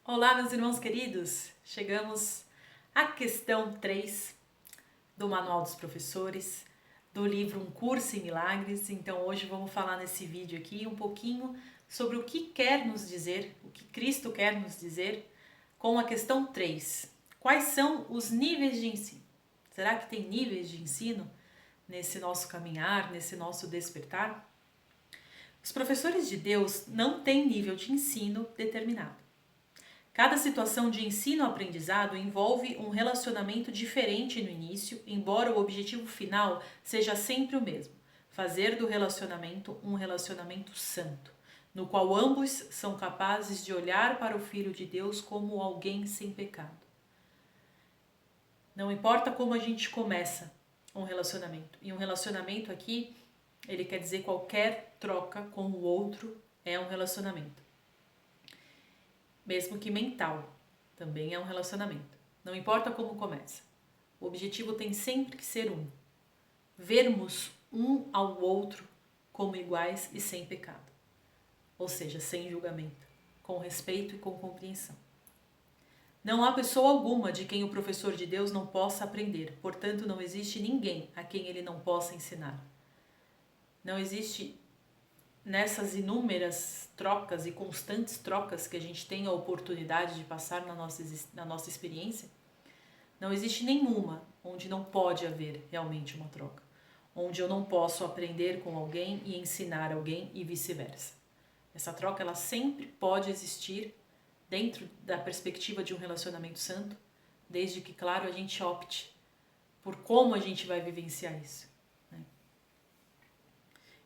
Olá, meus irmãos queridos! Chegamos à questão 3 do Manual dos Professores, do livro Um Curso em Milagres. Então, hoje vamos falar nesse vídeo aqui um pouquinho sobre o que quer nos dizer, o que Cristo quer nos dizer com a questão 3. Quais são os níveis de ensino? Será que tem níveis de ensino nesse nosso caminhar, nesse nosso despertar? Os professores de Deus não têm nível de ensino determinado. Cada situação de ensino-aprendizado envolve um relacionamento diferente no início, embora o objetivo final seja sempre o mesmo: fazer do relacionamento um relacionamento santo, no qual ambos são capazes de olhar para o Filho de Deus como alguém sem pecado. Não importa como a gente começa um relacionamento, e um relacionamento aqui, ele quer dizer qualquer troca com o outro é um relacionamento. Mesmo que mental, também é um relacionamento. Não importa como começa. O objetivo tem sempre que ser um. Vermos um ao outro como iguais e sem pecado. Ou seja, sem julgamento, com respeito e com compreensão. Não há pessoa alguma de quem o professor de Deus não possa aprender, portanto não existe ninguém a quem ele não possa ensinar. Não existe nessas inúmeras trocas e constantes trocas que a gente tem a oportunidade de passar na nossa experiência, não existe nenhuma onde não pode haver realmente uma troca, onde eu não posso aprender com alguém e ensinar alguém e vice-versa. Essa troca ela sempre pode existir dentro da perspectiva de um relacionamento santo, desde que, claro, a gente opte por como a gente vai vivenciar isso.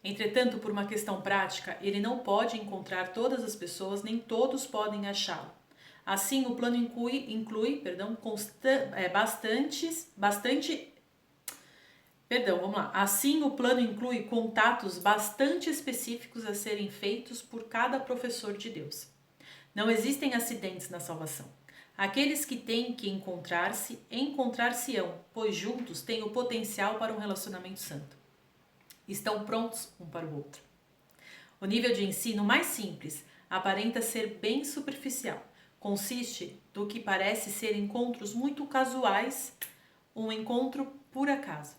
Entretanto, por uma questão prática, ele não pode encontrar todas as pessoas, nem todos podem achá-lo. Assim, o plano Assim, o plano inclui contatos bastante específicos a serem feitos por cada professor de Deus. Não existem acidentes na salvação. Aqueles que têm que encontrar-se, encontrar-se-ão, pois juntos têm o potencial para um relacionamento santo. Estão prontos um para o outro. O nível de ensino mais simples aparenta ser bem superficial. Consiste do que parece ser encontros muito casuais, um encontro por acaso.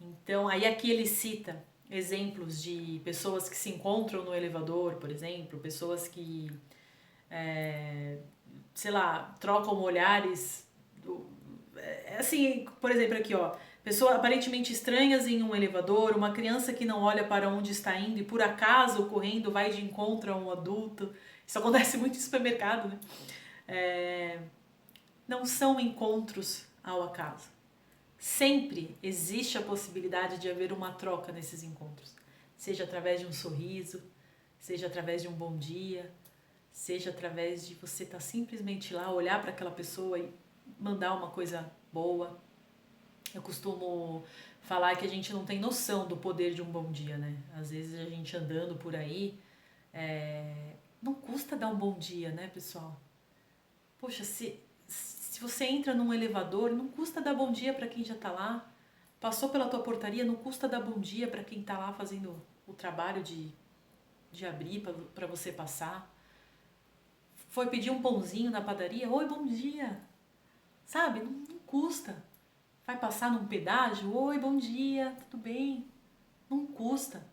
Então, aí aqui ele cita exemplos de pessoas que se encontram no elevador, por exemplo, pessoas que, trocam olhares, assim, por exemplo aqui, ó, pessoas aparentemente estranhas em um elevador, uma criança que não olha para onde está indo e por acaso correndo vai de encontro a um adulto. Isso acontece muito em supermercado, né? Não são encontros ao acaso. Sempre existe a possibilidade de haver uma troca nesses encontros. Seja através de um sorriso, seja através de um bom dia, seja através de você estar simplesmente lá, olhar para aquela pessoa e mandar uma coisa boa. Eu costumo falar que a gente não tem noção do poder de um bom dia, né? Às vezes a gente andando por aí, não custa dar um bom dia, né, pessoal? Poxa, se você entra num elevador, não custa dar bom dia para quem já tá lá. Passou pela tua portaria, não custa dar bom dia para quem tá lá fazendo o trabalho de abrir para você passar. Foi pedir um pãozinho na padaria, oi, bom dia. Sabe? Não custa. Vai passar num pedágio? Oi, bom dia, tudo bem? Não custa.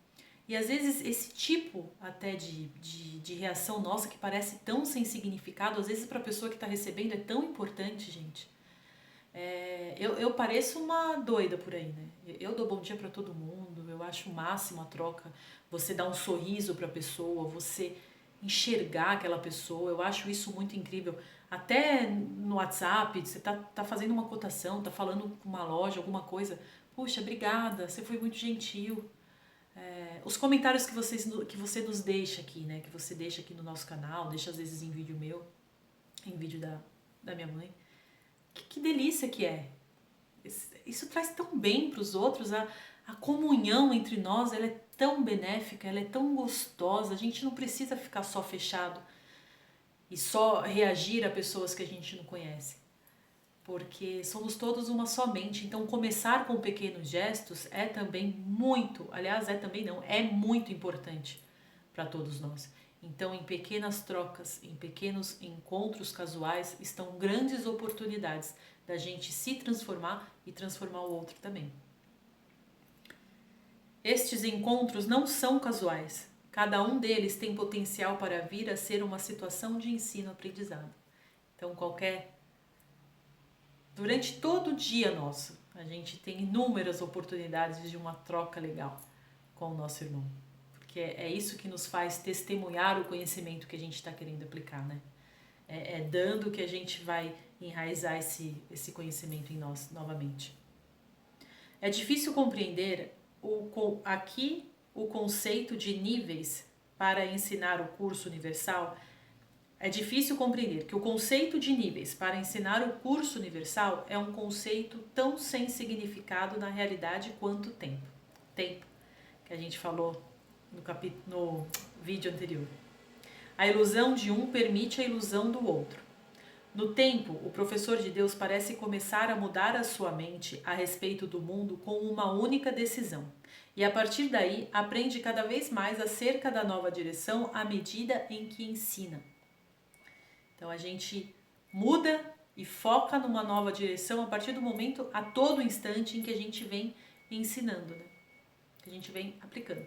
E às vezes esse tipo até de reação nossa que parece tão sem significado, às vezes para a pessoa que está recebendo é tão importante, gente. Eu pareço uma doida por aí, né? Eu dou bom dia para todo mundo, eu acho o máximo a troca. Você dar um sorriso para a pessoa, você enxergar aquela pessoa, eu acho isso muito incrível. Até no WhatsApp, você tá fazendo uma cotação, tá falando com uma loja, alguma coisa. Puxa, obrigada, você foi muito gentil. Os comentários que você nos deixa aqui, né? Que você deixa aqui no nosso canal, deixa às vezes em vídeo meu, em vídeo da minha mãe. Que delícia que é. Isso traz tão bem para os outros, a comunhão entre nós, ela é tão benéfica, ela é tão gostosa, a gente não precisa ficar só fechado e só reagir a pessoas que a gente não conhece, porque somos todos uma só mente. Então começar com pequenos gestos é muito importante para todos nós. Então, em pequenas trocas, em pequenos encontros casuais, estão grandes oportunidades da gente se transformar e transformar o outro também. Estes encontros não são casuais. Cada um deles tem potencial para vir a ser uma situação de ensino-aprendizado. Então, durante todo o dia nosso, a gente tem inúmeras oportunidades de uma troca legal com o nosso irmão. Porque é isso que nos faz testemunhar o conhecimento que a gente está querendo aplicar, né? É dando que a gente vai enraizar esse conhecimento em nós novamente. É difícil compreender aqui o conceito de níveis para ensinar o curso universal. É difícil compreender que o conceito de níveis para ensinar o curso universal é um conceito tão sem significado na realidade quanto tempo. Tempo, que a gente falou no vídeo anterior. A ilusão de um permite a ilusão do outro. No tempo, o professor de Deus parece começar a mudar a sua mente a respeito do mundo com uma única decisão. E a partir daí, aprende cada vez mais acerca da nova direção à medida em que ensina. Então a gente muda e foca numa nova direção a partir do momento, a todo instante em que a gente vem ensinando, né? Que a gente vem aplicando.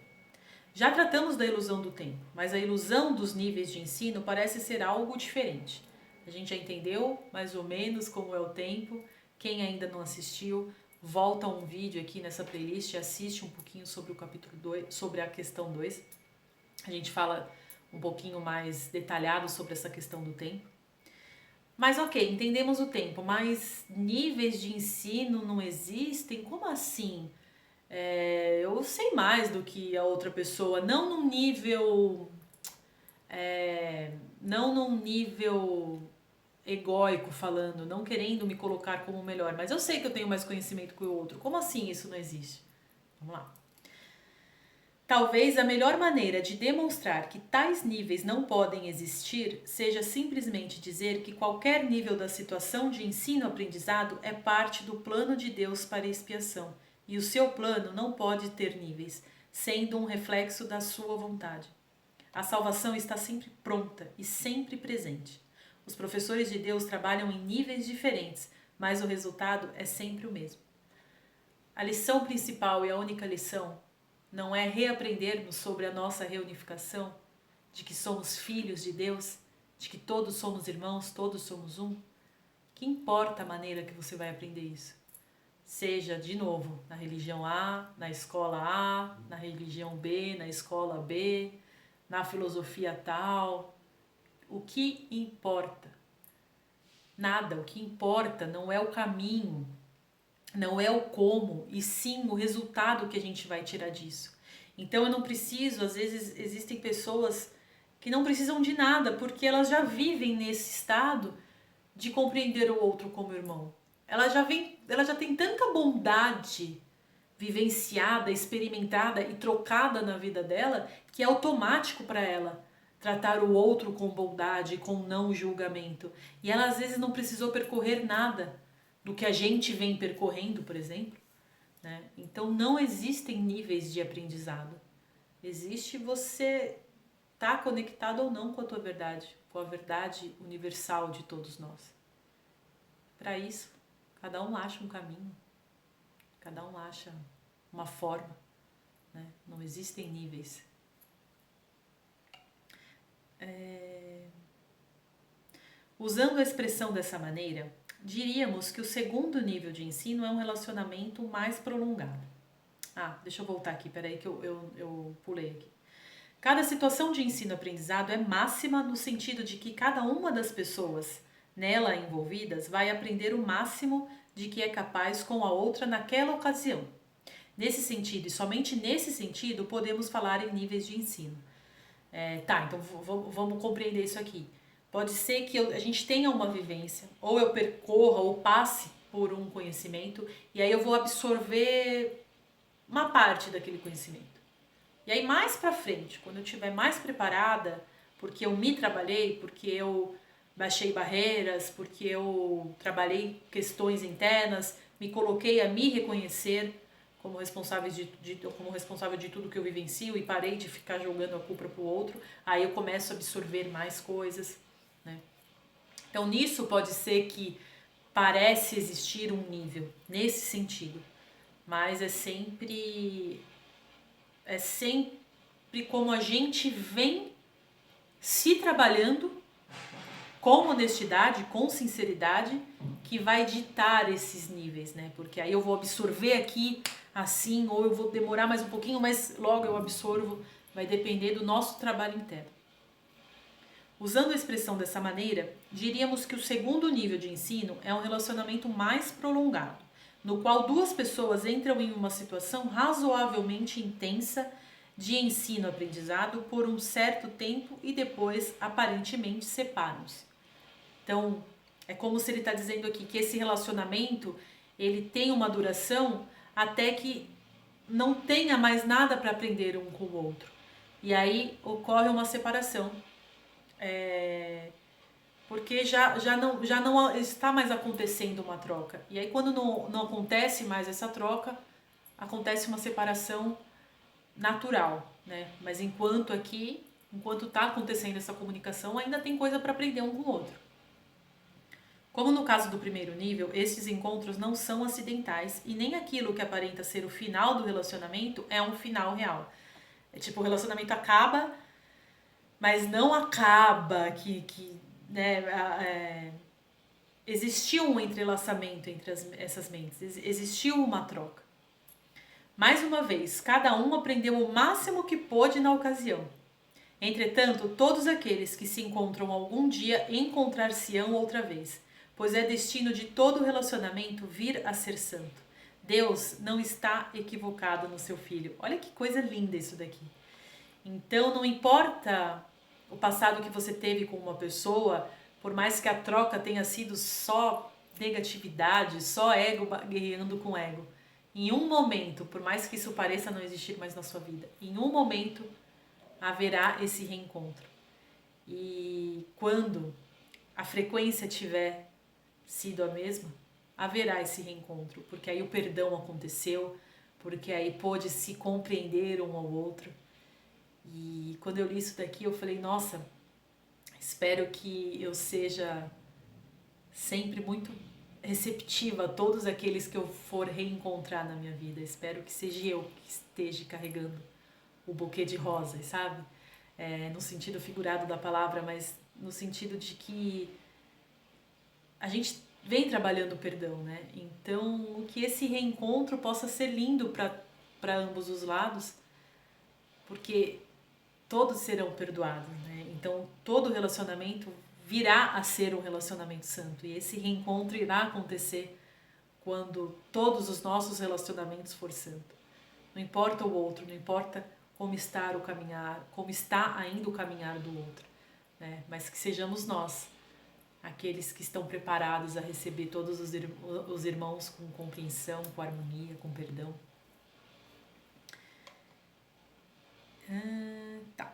Já tratamos da ilusão do tempo, mas a ilusão dos níveis de ensino parece ser algo diferente. A gente já entendeu mais ou menos como é o tempo. Quem ainda não assistiu, volta um vídeo aqui nessa playlist e assiste um pouquinho sobre o capítulo 2, sobre a questão 2. A gente fala um pouquinho mais detalhado sobre essa questão do tempo. Mas ok, entendemos o tempo, mas níveis de ensino não existem? Como assim? Eu sei mais do que a outra pessoa, não num nível egóico falando, não querendo me colocar como melhor, mas eu sei que eu tenho mais conhecimento que o outro. Como assim isso não existe? Vamos lá. Talvez a melhor maneira de demonstrar que tais níveis não podem existir seja simplesmente dizer que qualquer nível da situação de ensino-aprendizado é parte do plano de Deus para a expiação, e o seu plano não pode ter níveis, sendo um reflexo da sua vontade. A salvação está sempre pronta e sempre presente. Os professores de Deus trabalham em níveis diferentes, mas o resultado é sempre o mesmo. A lição principal e a única lição não é reaprendermos sobre a nossa reunificação, de que somos filhos de Deus, de que todos somos irmãos, todos somos um? Que importa a maneira que você vai aprender isso? Seja, de novo, na religião A, na escola A, na religião B, na escola B, na filosofia tal. O que importa? Nada. O que importa não é o caminho, não é o como, e sim o resultado que a gente vai tirar disso. Então eu não preciso, às vezes existem pessoas que não precisam de nada, porque elas já vivem nesse estado de compreender o outro como irmão. Ela já tem tanta bondade vivenciada, experimentada e trocada na vida dela, que é automático para ela tratar o outro com bondade, com não julgamento. E ela às vezes não precisou percorrer nada do que a gente vem percorrendo, por exemplo, né? Então não existem níveis de aprendizado. Existe você estar conectado ou não com a tua verdade, com a verdade universal de todos nós. Para isso, cada um acha um caminho, cada um acha uma forma, né? Não existem níveis. Usando a expressão dessa maneira, diríamos que o segundo nível de ensino é um relacionamento mais prolongado. Deixa eu voltar aqui, peraí que eu pulei aqui. Cada situação de ensino-aprendizado é máxima no sentido de que cada uma das pessoas nela envolvidas vai aprender o máximo de que é capaz com a outra naquela ocasião. Nesse sentido, e somente nesse sentido, podemos falar em níveis de ensino. Então vamos compreender isso aqui. Pode ser que a gente tenha uma vivência, ou eu percorra, ou passe por um conhecimento, e aí eu vou absorver uma parte daquele conhecimento. E aí mais pra frente, quando eu estiver mais preparada, porque eu me trabalhei, porque eu baixei barreiras, porque eu trabalhei questões internas, me coloquei a me reconhecer como como responsável de tudo que eu vivencio e parei de ficar jogando a culpa pro outro, aí eu começo a absorver mais coisas, né? Então nisso pode ser que parece existir um nível nesse sentido, mas é sempre como a gente vem se trabalhando com honestidade, com sinceridade, que vai ditar esses níveis, né? Porque aí eu vou absorver aqui assim, ou eu vou demorar mais um pouquinho, mas logo eu absorvo, vai depender do nosso trabalho interno. Usando a expressão dessa maneira, diríamos que o segundo nível de ensino é um relacionamento mais prolongado, no qual duas pessoas entram em uma situação razoavelmente intensa de ensino-aprendizado por um certo tempo e depois aparentemente separam-se. Então, é como se ele está dizendo aqui que esse relacionamento ele tem uma duração até que não tenha mais nada para aprender um com o outro. E aí ocorre uma separação. Porque já não está mais acontecendo uma troca. E aí quando não acontece mais essa troca, acontece uma separação natural, né? Mas enquanto está acontecendo essa comunicação, ainda tem coisa para aprender um com o outro. Como no caso do primeiro nível, esses encontros não são acidentais e nem aquilo que aparenta ser o final do relacionamento é um final real. É tipo, o relacionamento acaba, mas não acaba né, existiu um entrelaçamento entre essas mentes, existiu uma troca. Mais uma vez, cada um aprendeu o máximo que pôde na ocasião. Entretanto, todos aqueles que se encontram algum dia encontrar-se-ão outra vez, pois é destino de todo relacionamento vir a ser santo. Deus não está equivocado no seu Filho. Olha que coisa linda isso daqui. Então, não importa o passado que você teve com uma pessoa, por mais que a troca tenha sido só negatividade, só ego guerreando com ego. Em um momento, por mais que isso pareça não existir mais na sua vida, em um momento haverá esse reencontro. E quando a frequência tiver sido a mesma, haverá esse reencontro, porque aí o perdão aconteceu, porque aí pôde se compreender um ao outro. E quando eu li isso daqui, eu falei, nossa, espero que eu seja sempre muito receptiva a todos aqueles que eu for reencontrar na minha vida. Espero que seja eu que esteja carregando o buquê de rosas, sabe? No sentido figurado da palavra, mas no sentido de que a gente vem trabalhando o perdão, né? Então, que esse reencontro possa ser lindo para ambos os lados, porque todos serão perdoados, né? Então, todo relacionamento virá a ser um relacionamento santo. E esse reencontro irá acontecer quando todos os nossos relacionamentos for santo. Não importa o outro, não importa como está o caminhar, como está ainda o caminhar do outro, né? Mas que sejamos nós, aqueles que estão preparados a receber todos os irmãos com compreensão, com harmonia, com perdão. Tá.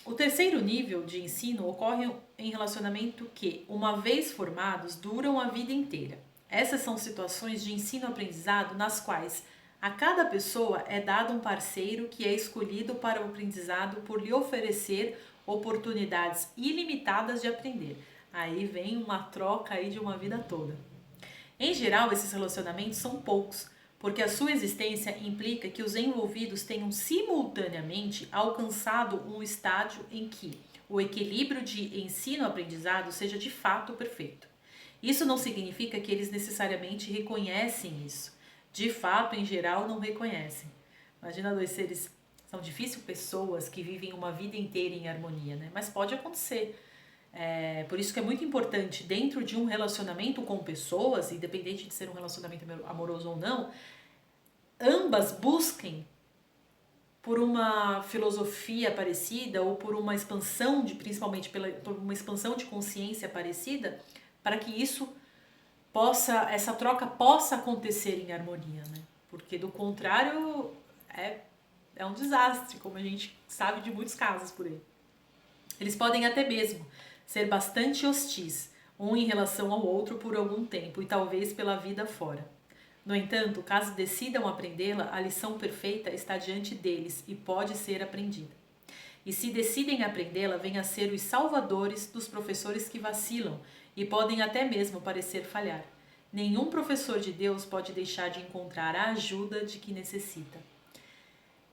O terceiro nível de ensino ocorre em relacionamento que, uma vez formados, duram a vida inteira. Essas são situações de ensino-aprendizado nas quais a cada pessoa é dado um parceiro que é escolhido para o aprendizado por lhe oferecer oportunidades ilimitadas de aprender. Aí vem uma troca aí de uma vida toda. Em geral, esses relacionamentos são poucos, porque a sua existência implica que os envolvidos tenham simultaneamente alcançado um estágio em que o equilíbrio de ensino-aprendizado seja de fato perfeito. Isso não significa que eles necessariamente reconhecem isso. De fato, em geral, não reconhecem. Imagina dois seres, são difíceis pessoas que vivem uma vida inteira em harmonia, né? Mas pode acontecer. Por isso que é muito importante, dentro de um relacionamento com pessoas, independente de ser um relacionamento amoroso ou não, ambas busquem por uma filosofia parecida ou por uma expansão principalmente por uma expansão de consciência parecida, para que essa troca possa acontecer em harmonia, né? Porque do contrário é um desastre, como a gente sabe de muitos casos por aí. Eles podem até mesmo ser bastante hostis, um em relação ao outro por algum tempo e talvez pela vida fora. No entanto, caso decidam aprendê-la, a lição perfeita está diante deles e pode ser aprendida. E se decidem aprendê-la, vêm a ser os salvadores dos professores que vacilam e podem até mesmo parecer falhar. Nenhum professor de Deus pode deixar de encontrar a ajuda de que necessita.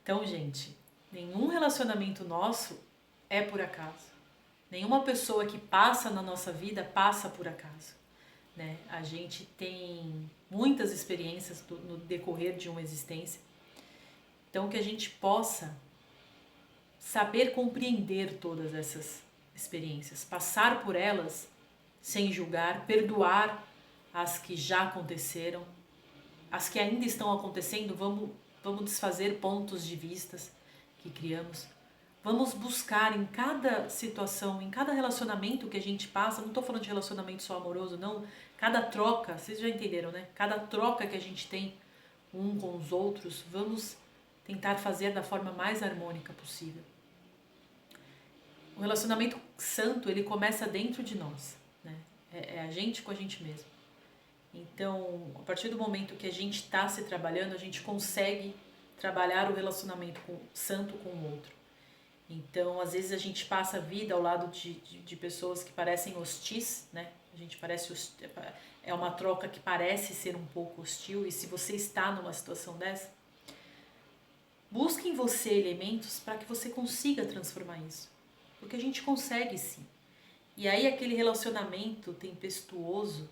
Então, gente, nenhum relacionamento nosso é por acaso. Nenhuma pessoa que passa na nossa vida passa por acaso, né? A gente tem muitas experiências no decorrer de uma existência. Então, que a gente possa saber compreender todas essas experiências, passar por elas sem julgar, perdoar as que já aconteceram, as que ainda estão acontecendo, vamos desfazer pontos de vistas que criamos. Vamos buscar em cada situação, em cada relacionamento que a gente passa, não estou falando de relacionamento só amoroso, não. Cada troca, vocês já entenderam, né? Cada troca que a gente tem um com os outros, vamos tentar fazer da forma mais harmônica possível. O relacionamento santo, ele começa dentro de nós, né? É a gente com a gente mesmo. Então, a partir do momento que a gente está se trabalhando, a gente consegue trabalhar o relacionamento santo com o outro. Então, às vezes a gente passa a vida ao lado de pessoas que parecem hostis, né? A gente é uma troca que parece ser um pouco hostil, e se você está numa situação dessa, busque em você elementos para que você consiga transformar isso. Porque a gente consegue sim. E aí aquele relacionamento tempestuoso,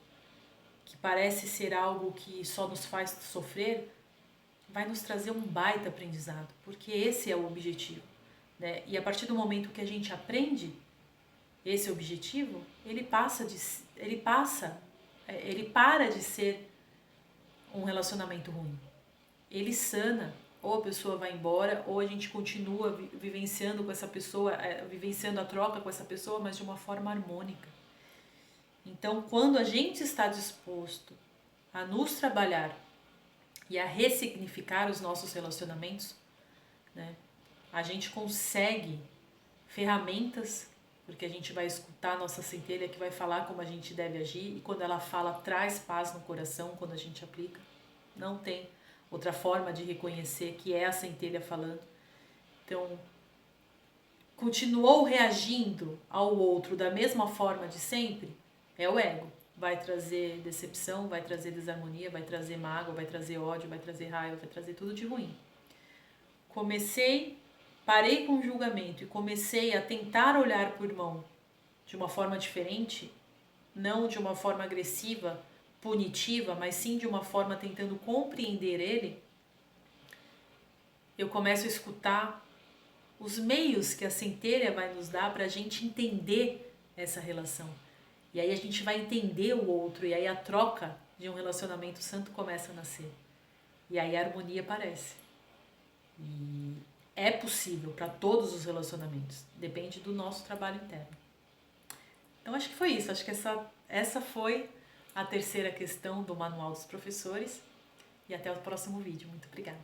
que parece ser algo que só nos faz sofrer, vai nos trazer um baita aprendizado, porque esse é o objetivo, né? E a partir do momento que a gente aprende esse objetivo, ele para de ser um relacionamento ruim. Ele sana, ou a pessoa vai embora, ou a gente continua vivenciando com essa pessoa, vivenciando a troca com essa pessoa, mas de uma forma harmônica. Então, quando a gente está disposto a nos trabalhar e a ressignificar os nossos relacionamentos, né, a gente consegue ferramentas, porque a gente vai escutar a nossa centelha que vai falar como a gente deve agir, e quando ela fala, traz paz no coração quando a gente aplica. Não tem outra forma de reconhecer que é a centelha falando. Então, continuou reagindo ao outro da mesma forma de sempre, é o ego. Vai trazer decepção, vai trazer desarmonia, vai trazer mágoa, vai trazer ódio, vai trazer raiva, vai trazer tudo de ruim. Parei com o julgamento e comecei a tentar olhar para o irmão de uma forma diferente, não de uma forma agressiva, punitiva, mas sim de uma forma tentando compreender ele. Eu começo a escutar os meios que a centelha vai nos dar para a gente entender essa relação. E aí a gente vai entender o outro, e aí a troca de um relacionamento santo começa a nascer. E aí a harmonia aparece. E é possível para todos os relacionamentos, depende do nosso trabalho interno. Então acho que foi isso, acho que essa foi a terceira questão do Manual dos Professores, e até o próximo vídeo. Muito obrigada.